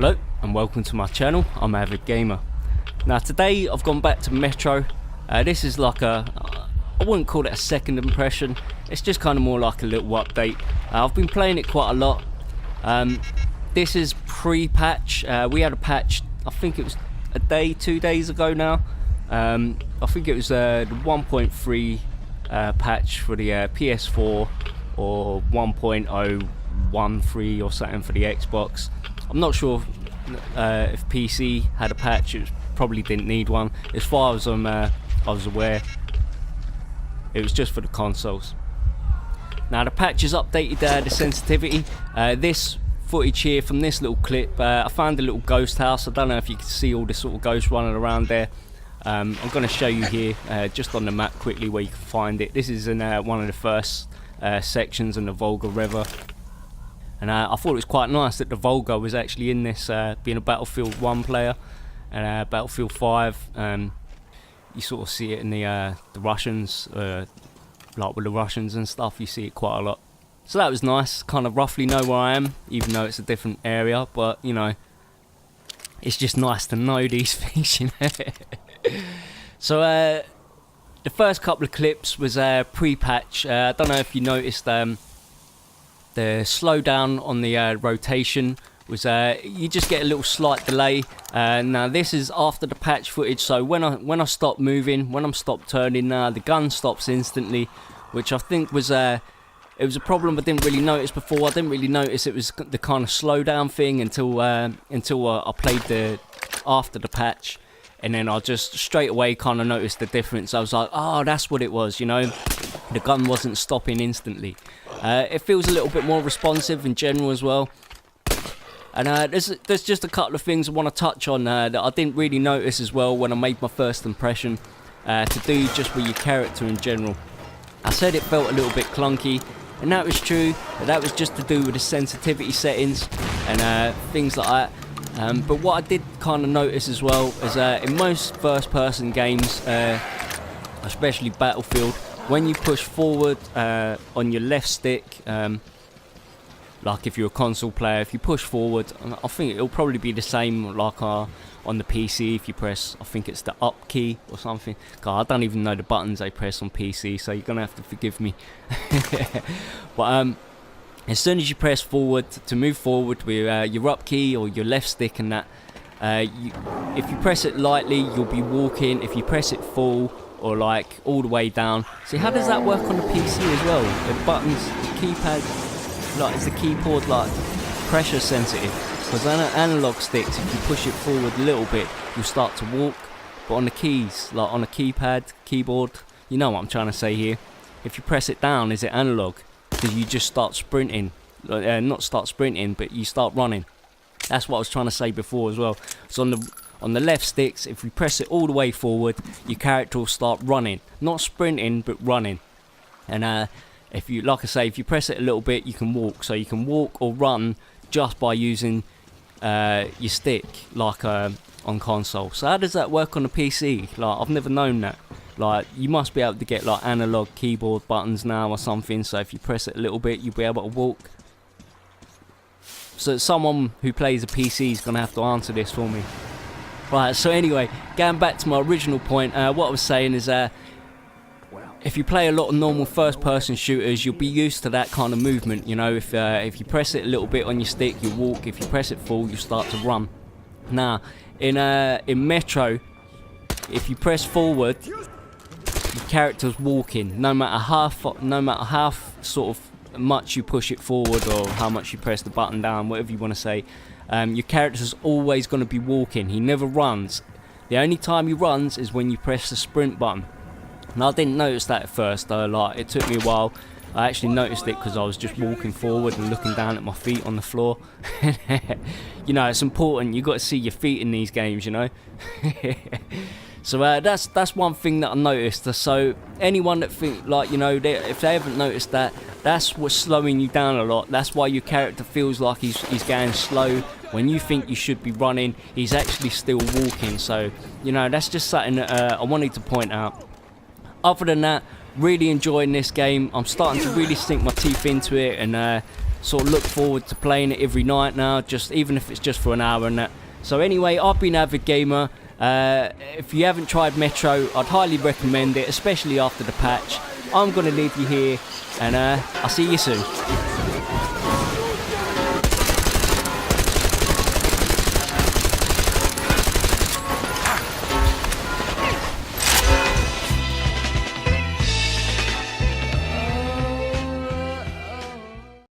Hello and welcome to my channel. I'm AvidGamer. Now today I've gone back to Metro. This is like I wouldn't call it a second impression. It's just kind of more like a little update. I've been playing it quite a lot. This is pre-patch. We had a patch, I think it was a day, 2 days ago now. I think it was the 1.3 patch for the PS4 or 1.013 or something for the Xbox. I'm not sure if PC had a patch. It probably didn't need one. As far as I was aware, it was just for the consoles. Now the patch has updated the sensitivity. This footage here from this little clip, I found a little ghost house. I don't know if you can see all this sort of ghosts running around there. I'm going to show you here just on the map quickly where you can find it. This is in one of the first sections in the Volga River. And I thought it was quite nice that the Volga was actually in this, being a Battlefield 1 player. And Battlefield 5, you sort of see it in the Russians, like with the Russians and stuff, you see it quite a lot. So that was nice, kind of roughly know where I am, even though it's a different area, but you know, it's just nice to know these things, you know. So the first couple of clips was pre-patch. I don't know if you noticed the slowdown on the rotation was you just get a little slight delay. Now this is after the patch footage, so when I stop moving, when I'm stopped turning, the gun stops instantly, which I think was it was a problem I didn't really notice before. I didn't really notice it was the kind of slowdown thing until I played after the patch, and then I just straight away kind of noticed the difference. I was like, oh, that's what it was, you know, the gun wasn't stopping instantly. It feels a little bit more responsive in general as well. And there's just a couple of things I want to touch on that I didn't really notice as well when I made my first impression, to do just with your character in general. I said it felt a little bit clunky, and that was true. That was just to do with the sensitivity settings and things like that. But what I did kind of notice as well is in most first-person games, especially Battlefield, when you push forward on your left stick, like if you're a console player, if you push forward, I think it'll probably be the same like on the PC if you press, I think it's the up key or something. God, I don't even know the buttons they press on PC, so you're going to have to forgive me. But as soon as you press forward, to move forward with your up key or your left stick and that, if you press it lightly, you'll be walking. If you press it full, or like all the way down. See, how does that work on the PC as well? The buttons, the keypad, like is the keyboard like pressure sensitive? Because on analog sticks, if you push it forward a little bit, you'll start to walk. But on the keys, like on a keyboard, you know what I'm trying to say here. If you press it down, is it analog? Because you just start sprinting, not start sprinting, but you start running. That's what I was trying to say before as well. So on the left sticks, if we press it all the way forward, your character will start running. Not sprinting, but running. And if you, like I say, if you press it a little bit, you can walk. So you can walk or run just by using your stick, like on console. So how does that work on the PC? Like, I've never known that. Like, you must be able to get like analog keyboard buttons now or something. So if you press it a little bit, you'll be able to walk. So someone who plays a PC is going to have to answer this for me. Right, so anyway, going back to my original point, what I was saying is if you play a lot of normal first-person shooters, you'll be used to that kind of movement. You know, if you press it a little bit on your stick, you walk. If you press it full, you start to run. Now, in Metro, if you press forward, your character's walking. No matter how sort of much you push it forward or how much you press the button down, whatever you want to say. Your character's always going to be walking. He never runs. The only time he runs is when you press the sprint button. And I didn't notice that at first though. Like, it took me a while. I actually noticed it because I was just walking forward and looking down at my feet on the floor. You know, it's important. You got to see your feet in these games, you know. So that's one thing that I noticed. So anyone that think, like, you know, if they haven't noticed that, that's what's slowing you down a lot. That's why your character feels like he's going slow. When you think you should be running, he's actually still walking. So, you know, that's just something that I wanted to point out. Other than that, really enjoying this game. I'm starting to really sink my teeth into it, and sort of look forward to playing it every night now, just even if it's just for an hour and that. So anyway, I've been AvidGamer. If you haven't tried Metro, I'd highly recommend it, especially after the patch. I'm going to leave you here, and I'll see you soon.